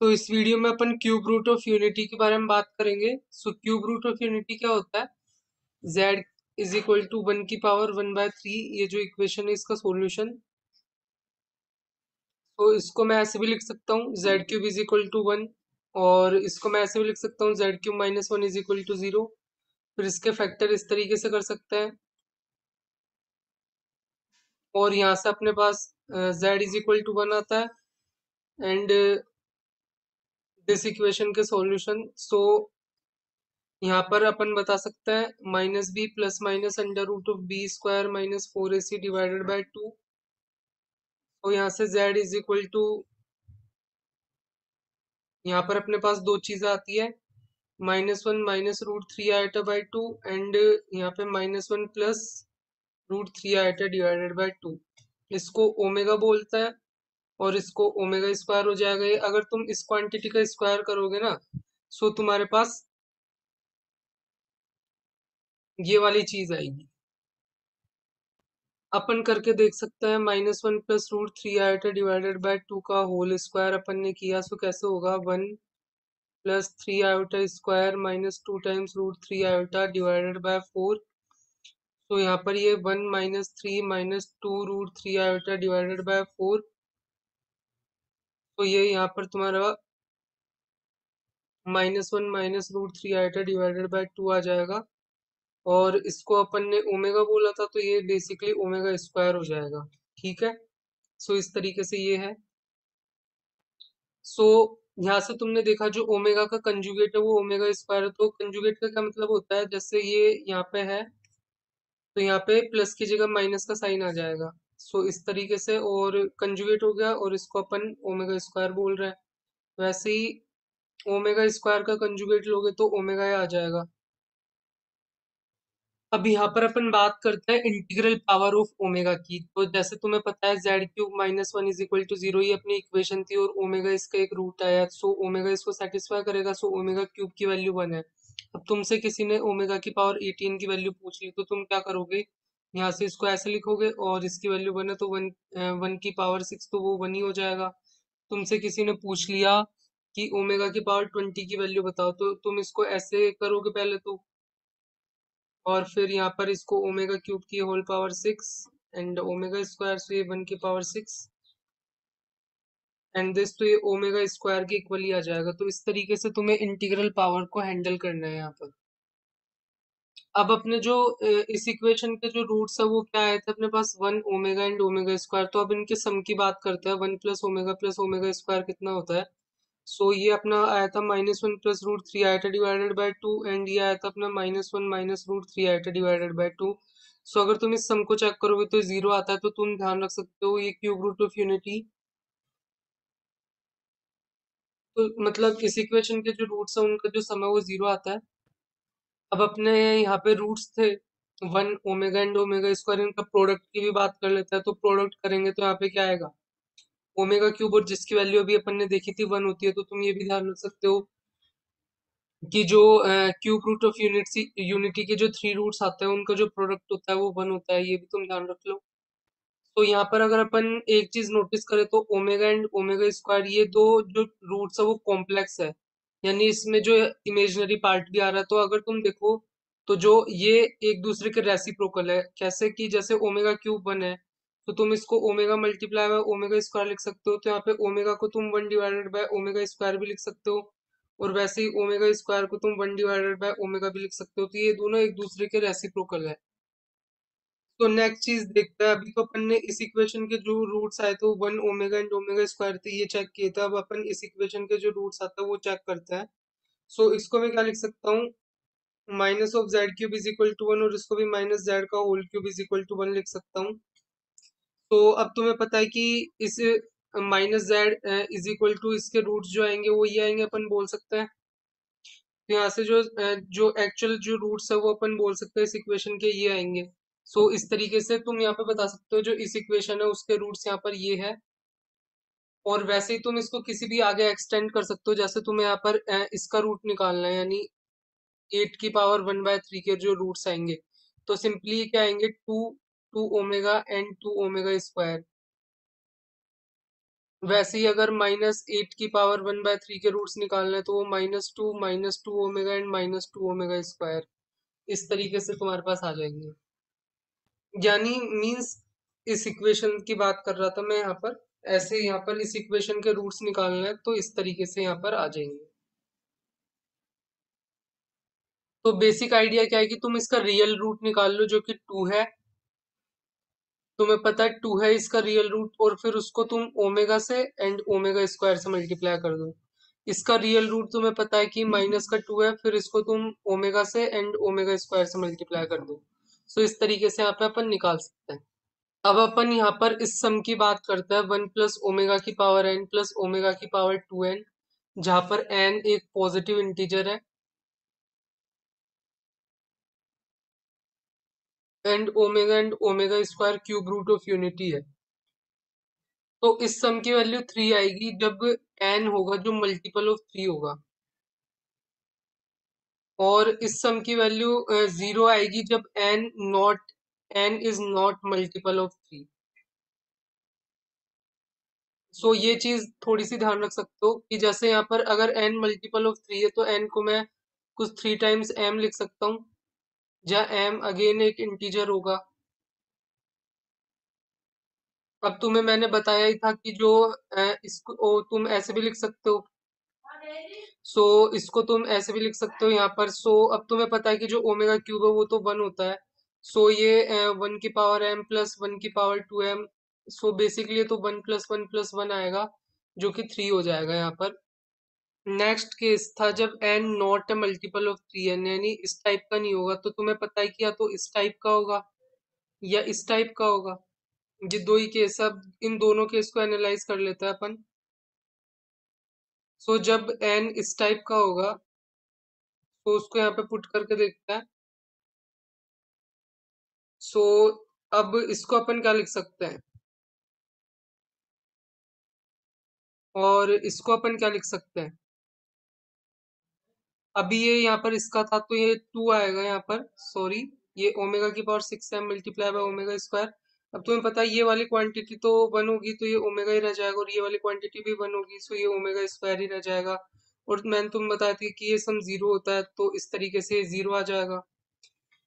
तो इस वीडियो में अपन क्यूब रूट ऑफ यूनिटी के बारे में बात करेंगे। So cube root of unity क्या होता है? z इज इक्वल टू 1 की पावर 1/3। ये जो इक्वेशन है इसका सॉल्यूशन। तो इसको मैं ऐसे भी लिख सकता हूँ z³ इज इक्वल टू 1। और इसको मैं ऐसे भी लिख सकता हूँ z³ - 1 इज इक्वल टू 0। फिर इसके फैक्टर इस तरीके से कर सकते हैं। और यहाँ से अपने पास z इज इक्वल टू 1 आता है एंड दिस इक्वेशन के सॉल्यूशन। सो यहाँ पर अपन बता सकते हैं -b plus minus under root of b² -4ac divided by 2। तो यहाँ से z इज इक्वल टू, यहाँ पर अपने पास दो चीजें आती है, -1 -√3i/2 एंड यहाँ पे -1 प्लस √3i डिवाइडेड बाय 2। इसको ओमेगा बोलता है और इसको ओमेगा स्क्वायर हो जाएगा। ये अगर तुम इस क्वांटिटी का स्क्वायर करोगे ना, सो तुम्हारे पास ये वाली चीज आएगी। अपन करके देख सकते हैं -1 प्लस √3i डिवाइडेड बाय 2 का होल स्क्वायर अपन ने किया। सो कैसे होगा? 1 plus 3i square -2 times √3i divided by 4। तो यहाँ पर ये 1 -3 -2 √3i डिवाइडेड बाय 4। तो ये यहाँ पर तुम्हारा -1 -√3i डिवाइडेड बाय 2 आ जाएगा। और इसको अपन ने ओमेगा बोला था तो ये बेसिकली ओमेगा स्क्वायर हो जाएगा। ठीक है। सो इस तरीके से ये है। सो यहाँ से तुमने देखा जो ओमेगा का कंजुगेट है वो ओमेगा स्क्वायर है। तो कंजुगेट का क्या मतलब होता है? जैसे ये यहाँ पे है तो यहाँ पे प्लस की जगह माइनस का साइन आ जाएगा। सो इस तरीके से और कंजुगेट हो गया और इसको अपन ओमेगा स्क्वायर बोल रहे हैं। वैसे ही ओमेगा स्क्वायर का कंजुगेट लोगे तो ओमेगा आ जाएगा। अब यहाँ पर अपन बात करते हैं इंटीग्रल पावर ऑफ ओमेगा की। तो जैसे तुम्हें पता है z³ - 1 इज इक्वल टू 0 ये अपनी इक्वेशन थी और ओमेगा इसका एक रूट आया। सो ओमेगा इसको सेटिस्फाई करेगा। सो ओमेगा क्यूब की वैल्यू 1 है। अब तुमसे किसी ने ओमेगा की पावर 18 की वैल्यू पूछ ली तो तुम क्या करोगे? यहाँ से इसको ऐसे लिखोगे और इसकी वैल्यू 1 है तो 1 की पावर 6 तो वो 1 ही हो जाएगा। तुमसे किसी ने पूछ लिया कि ओमेगा की पावर 20 की वैल्यू बताओ तो तुम इसको ऐसे करोगे पहले तो, और फिर यहाँ पर इसको ओमेगा क्यूब की whole power 6 and omega square से 1 की पावर 6 एंड दिस, तो ये ओमेगा स्क्वायर के इक्वल ही आ जाएगा। तो इस तरीके से तुम्हें इंटीग्रल पावर को हैंडल करना है यहाँ पर। अब अपने जो इस इक्वेशन के जो रूट्स है वो क्या आए थे अपने पास? 1 ओमेगा एंड ओमेगा स्क्वायर। तो अब इनके सम की बात करते हैं। 1 प्लस ओमेगा स्क्वायर कितना होता है? सो ये अपना आया था -1 plus √3i divided by 2 and ये आया था अपना -1 माइनस √3i डिवाइडेड बाय 2। सो अगर तुम इस सम को चेक करोगे तो 0 आता है। तो तुम ध्यान रख सकते हो ये क्यूब रूट ऑफ यूनिटी। तो मतलब इस इक्वेशन के जो रूट्स है उनका जो सम है वो 0 आता है। अब अपने यहाँ पे रूट्स थे 1 ओमेगा एंड ओमेगा स्क्वायर, इनका प्रोडक्ट की भी बात कर लेते हैं। तो प्रोडक्ट करेंगे तो यहाँ पे क्या आएगा? ओमेगा क्यूब, और जिसकी वैल्यू अभी अपन ने देखी थी 1 होती है। तो तुम ये भी ध्यान रख सकते हो कि जो क्यूब रूट ऑफ यूनिटी के जो 3 रूट्स आते हैं उनका जो प्रोडक्ट होता है वो 1 होता है। ये भी तुम ध्यान रख लो। तो यहाँ पर अगर अपन एक चीज नोटिस करें तो ओमेगा एंड ओमेगा स्क्वायर ये दो जो रूट्स है वो कॉम्प्लेक्स है, यानी इसमें जो इमेजिनरी पार्ट भी आ रहा है। तो अगर तुम देखो तो जो ये एक दूसरे के रेसिप्रोकल है। कैसे कि जैसे ओमेगा क्यूब 1 है तो तुम इसको omega multiply by omega square लिख सकते हो। तो यहाँ पे ओमेगा को तुम 1 डिवाइडेड बाय ओमेगा स्क्वायर भी लिख सकते हो और वैसे ही ओमेगा स्क्वायर को तुम 1 डिवाइडेड बाय ओमेगा भी लिख सकते हो। तो ये दोनों एक दूसरे के रेसिप्रोकल है। तो नेक्स्ट चीज देखते हैं। अभी तो अपन ने इस इक्वेशन के जो रूट्स आए थे वो 1 ओमेगा एंड ओमेगा स्क्वायर थे, ये चेक किए थे। अब अपन इस इक्वेशन के जो रूट्स आते हैं वो चेक करते हैं। सो इसको मैं क्या लिख सकता हूँ? -(z³) इज इक्वल टू 1 और इसको भी -z का whole cube is equal to 1 लिख सकता हूँ। तो अब तुम्हें पता है कि इस -z इज इक्वल टू इसके रूट्स जो आएंगे वो ये आएंगे, अपन बोल सकते हैं। तो यहाँ से जो एक्चुअल जो रूट्स है वो अपन बोल सकते हैं इस इक्वेशन के ये आएंगे। सो इस तरीके से तुम यहाँ पे बता सकते हो जो इस इक्वेशन है उसके रूट्स यहाँ पर ये है। और वैसे ही तुम इसको किसी भी आगे एक्सटेंड कर सकते हो। जैसे तुम्हें यहाँ पर इसका रूट निकालना है, यानी 8 की पावर 1/3 के जो रूट्स आएंगे तो सिंपली क्या आएंगे? 2 ओमेगा एंड 2 ओमेगा स्क्वायर। वैसे ही अगर -8 की पावर 1/3 के रूट्स निकालने हैं तो वो -2 ओमेगा एंड -2 ओमेगा स्क्वायर इस तरीके से तुम्हारे पास आ जाएंगे। यानी मींस इस इक्वेशन की बात कर रहा था मैं यहाँ पर। ऐसे यहाँ पर इस इक्वेशन के रूट्स निकालना है तो इस तरीके से यहाँ पर आ जाएंगे। तो बेसिक आइडिया क्या है कि तुम इसका रियल रूट निकाल लो जो कि 2 है। तुम्हें पता है 2 है इसका रियल रूट, और फिर उसको तुम ओमेगा से एंड ओमेगा स्क्वायर से मल्टीप्लाई कर दो। इसका रियल रूट तुम्हें पता है कि -2 है, फिर इसको तुम ओमेगा से एंड ओमेगा स्क्वायर से मल्टीप्लाई कर दो। सो इस तरीके से यहाँ पे अपन निकाल सकते हैं। अब अपन यहाँ पर इस सम की बात करते हैं 1 + ओमेगा की पावर n + ओमेगा की पावर 2n, जहाँ पर n एक पॉजिटिव इंटीजर है and omega square cube root of unity है। तो इस सम की वैल्यू 3 आएगी जब n होगा जो मल्टीपल ऑफ 3 होगा, और इस सम की वैल्यू 0 आएगी जब n is not multiple of 3। सो ये चीज थोड़ी सी ध्यान रख सकते हो कि जैसे यहाँ पर अगर n मल्टीपल ऑफ 3 है तो n को मैं कुछ 3 टाइम्स m लिख सकता हूँ, जहाँ m अगेन एक इंटीजर होगा। अब तुम्हें मैंने बताया ही था कि जो इसको तुम ऐसे भी लिख सकते हो। सो इसको तुम ऐसे भी लिख सकते हो यहाँ पर। सो अब तुम्हें पता है कि जो ओमेगा क्यूब है वो तो 1 होता है। सो ये 1 की पावर m + 1 की पावर 2m। सो बेसिकली तो 1 + 1 + 1 आएगा जो कि 3 हो जाएगा यहाँ पर। नेक्स्ट केस था जब n नॉट है मल्टीपल ऑफ 3n, यानी इस टाइप का नहीं होगा। तो तुम्हें पता है कि या तो इस टाइप का होगा या इस टाइप का होगा। ये दो ही केस, अब इन दोनों केस को एनालाइज कर लेते हैं अपन। सो जब n इस टाइप का होगा तो उसको यहाँ पे पुट करके देखते हैं। सो अब इसको अपन क्या लिख सकते हैं, और इसको अपन क्या लिख सकते हैं। अभी ये यहाँ पर इसका था तो ये 2 आएगा यहाँ पर, सॉरी। ये ओमेगा की power 6m multiply by omega square. अब तुम्हें पता है ये वाली क्वांटिटी तो 1 होगी तो ये ओमेगा ही रह जाएगा, और ये वाली क्वांटिटी भी 1 होगी सो ये ओमेगा स्क्वायर ही रह जाएगा। और मैंने तुम बताया थी कि ये सम 0 होता है तो इस तरीके से 0 आ जाएगा।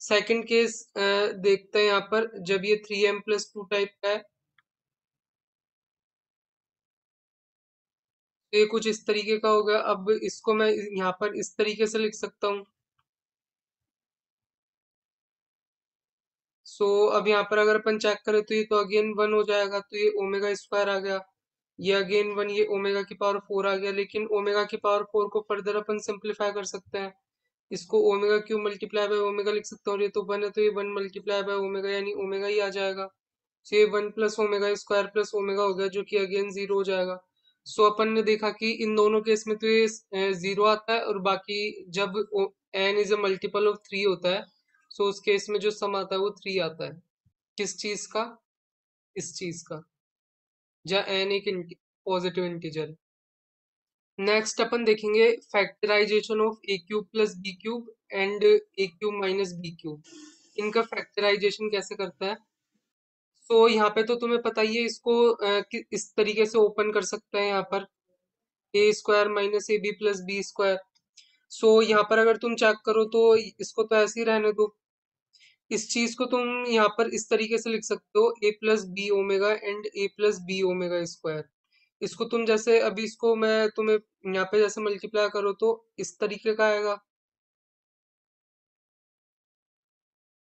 सेकंड केस देखते हैं यहाँ पर, जब ये 3m + 2 टाइप का है तो ये कुछ इस तरीके का होगा। अब इसको मैं यहाँ पर इस तरीके से लिख सकता हूँ। सो अब यहाँ पर अगर अपन चेक करें तो ये तो अगेन 1 हो जाएगा तो ये ओमेगा स्क्वायर आ गया। ये अगेन 1, ये ओमेगा की पावर 4 आ गया। लेकिन ओमेगा की पावर 4 को फर्दर अपन सिंप्लीफाई कर सकते हैं। इसको omega cube multiply by omega लिख सकते हैं, और ये तो 1 है तो ये 1 मल्टीप्लाई बाय ओमेगा यानी ओमेगा ही आ जाएगा। तो ये 1 + ओमेगा स्क्वायर प्लस ओमेगा हो गया जो कि अगेन 0 हो जाएगा। सो अपन ने देखा कि इन दोनों केस में तो ये 0 आता है, और बाकी जब n is a multiple of 3 होता है सो उस केस में जो सम आता है वो 3 आता है। किस चीज का? इस चीज का, जहाँ n एक पॉजिटिव इंटीजर है। नेक्स्ट अपन देखेंगे factorization of a³ + b³ and a³ - b³। इनका फैक्टराइजेशन कैसे करता है। सो यहाँ पे तो तुम्हें पता ही है, इसको इस तरीके से ओपन कर सकते हैं यहाँ पर, a² - ab + b²। सो यहाँ पर अगर तुम चेक करो तो इसको तो ऐसे ही रहने दो। इस चीज को तुम यहाँ पर इस तरीके से लिख सकते हो a + b omega and a + b omega square. इसको तुम जैसे अभी इसको मैं तुम्हें यहाँ पे जैसे मल्टीप्लाई करो तो इस तरीके का आएगा।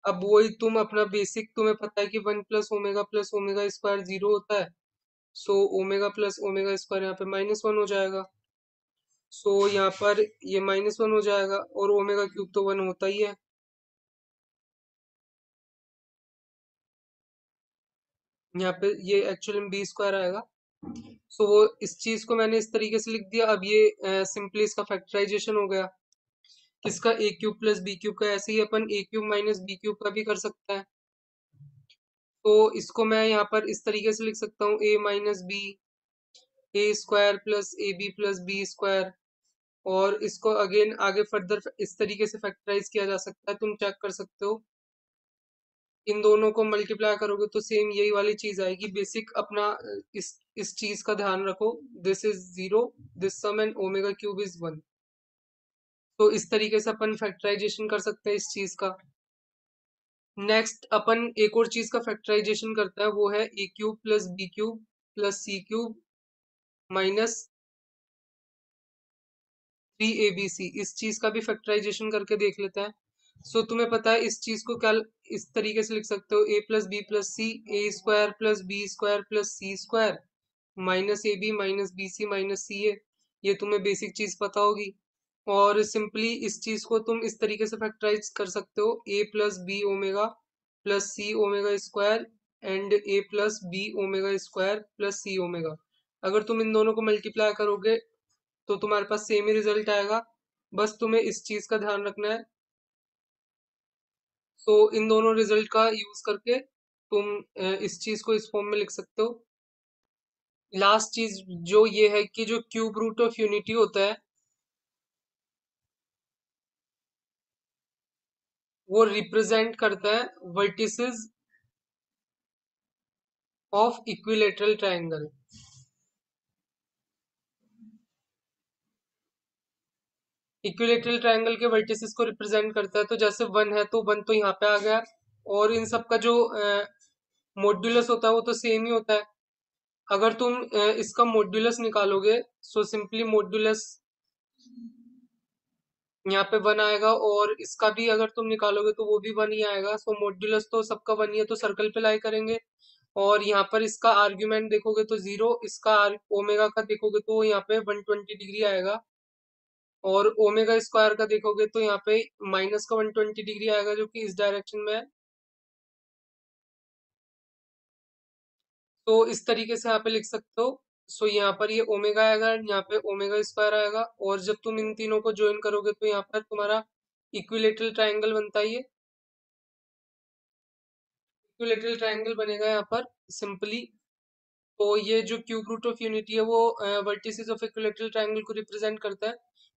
अब वही तुम अपना बेसिक, तुम्हें पता है कि 1 + ओमेगा + ओमेगा स्क्वायर 0 होता है। सो ओमेगा + ओमेगा स्क्वायर यहाँ पे -1 हो जाएगा। सो यहाँ पर ये -1 हो जाएगा, और ओमेगा क्यूब तो 1 होता ही है। यहाँ पे ये एक्चुअली में b² आएगा। सो वो इस चीज को मैंने इस तरीके से लिख दिया। अब ये सिंपली इसका फैक्टराइजेशन हो गया किसका, a³ + b³ का। ऐसे ही अपन a³ - b³ का भी कर सकते हैं। तो इसको मैं यहाँ पर इस तरीके से लिख सकता हूँ a - b a² + ab + b²। और इसको अगेन आगे फर्दर इस तरीके से फैक्टराइज किया जा सकता है, तुम चेक कर सकते हो। इन दोनों को मल्टीप्लाई करोगे तो सेम यही वाली चीज आएगी। बेसिक अपना इस चीज का ध्यान रखो। This is zero, this sum and omega cube is one. तो इस तरीके से अपन फैक्टराइजेशन कर सकते हैं इस चीज का। नेक्स्ट अपन एक और चीज का फैक्टराइजेशन करता है, वो है A cube plus B cube plus C cube minus 3abc। इस चीज का भी फैक्टराइजेशन करके देख लेते हैं। सो तुम्हें पता है इस चीज को क्या इस तरीके से लिख सकते हो, a plus B plus C, A square plus B square plus C square minus A B minus B C minus C A. ये तुम्हें बेसिक चीज पता होगी। और सिंपली इस चीज को तुम इस तरीके से फैक्टराइज कर सकते हो, a plus B omega plus C omega square and a plus B omega square plus C omega. अगर तुम इन दोनों को मल्टीप्लाई करोगे तो तुम्हारे पास सेम ही रिजल्ट आएगा। बस तुम्हें इस चीज का ध्यान रखना है। सो इन दोनों रिजल्ट का यूज करके तुम इस चीज को इस फॉर्म में लिख सकते हो। लास्ट चीज जो ये है कि जो क्यूब रूट ऑफ यूनिटी होता है वो रिप्रेजेंट करता है vertices of equilateral triangle. Equilateral triangle के वर्टिसेस को रिप्रेजेंट करता है। तो जैसे वन है तो वन तो यहाँ पे आ गया, और इन सब का जो मॉड्यूलस होता है वो तो सेम ही होता है। अगर तुम इसका मॉड्यूलस निकालोगे, सो सिंपली मॉड्यूलस यहाँ पे वन आएगा, और इसका भी अगर तुम निकालोगे तो वो भी वन ही आएगा। सो मॉड्यूलस तो सबका वन ही है, तो सर्कल पे लाई करेंगे। और यहाँ पर इसका आर्ग्यूमेंट देखोगे तो जीरो, इसका ओमेगा का देखोगे तो यहाँ पे 120 डिग्री आएगा। और ओमेगा स्क्वायर का देखोगे तो यहाँ पे माइनस का 120 डिग्री आएगा, जो कि इस डायरेक्शन में है। तो इस तरीके से यहाँ पे लिख सकते हो। सो यहाँ पर ये ओमेगा आएगा, यहाँ पे ओमेगा स्क्वायर आएगा, और जब तुम इन तीनों को ज्वाइन करोगे तो यहाँ पर तुम्हारा इक्विलेटरल ट्रायंगल बनता ही है। इक्विलेटरल ट्रायंगल बनेगा यहाँ पर सिंपली। तो ये जो क्यूब रूट ऑफ यूनिटी है वो वर्टिसेस ऑफ इक्विलेटरल ट्रायंगल को रिप्रेजेंट करता है।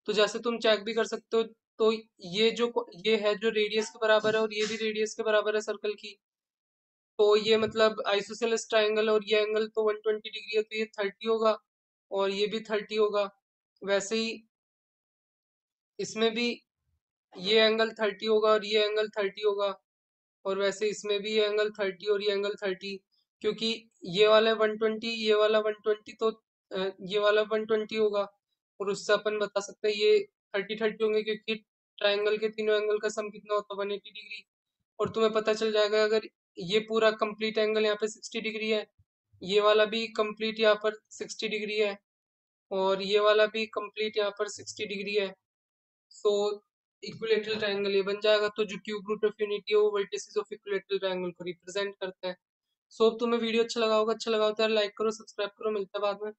तो जैसे तुम चेक भी कर सकते हो, तो ये है जो रेडियस के बराबर है, और ये भी रेडियस के बराबर है सर्कल की। तो ये मतलब आइसोसेलेस ट्रायंगल, और ये एंगल तो 120 डिग्री है, तो ये 30 होगा, और ये भी 30 होगा। वैसे ही इसमें भी ये एंगल 30 होगा, और ये एंगल 30 होगा। और वैसे इसमें भी ये एंगल 30 और ये एंगल 30, क्योंकि ये वाला 120, ये वाला 120, तो ये वाला 120 होगा। और उससे अपन बता सकते हैं ये 30 होंगे, क्योंकि ट्रायंगल के तीनों एंगल का सम कितना होता है, 180 डिग्री। और तुम्हें पता चल जाएगा, अगर ये पूरा कंप्लीट एंगल यहाँ पे 60 डिग्री है, ये वाला भी कंप्लीट यहाँ पर 60 डिग्री है, और ये वाला भी कंप्लीट यहाँ पर 60 डिग्री है। सो इक्विलेटरल ट्रायंगल ये बन जाएगा। तो जो क्यूब रूट ऑफ यूनिटी है वो वर्टिसेस ऑफ इक्विलेटरल ट्रायंगल को रिप्रेजेंट करता है। सो तुम्हें वीडियो अच्छा लगा होगा, अच्छा लगा हो तो यार लाइक करो, सब्सक्राइब करो, मिलता है बाद में।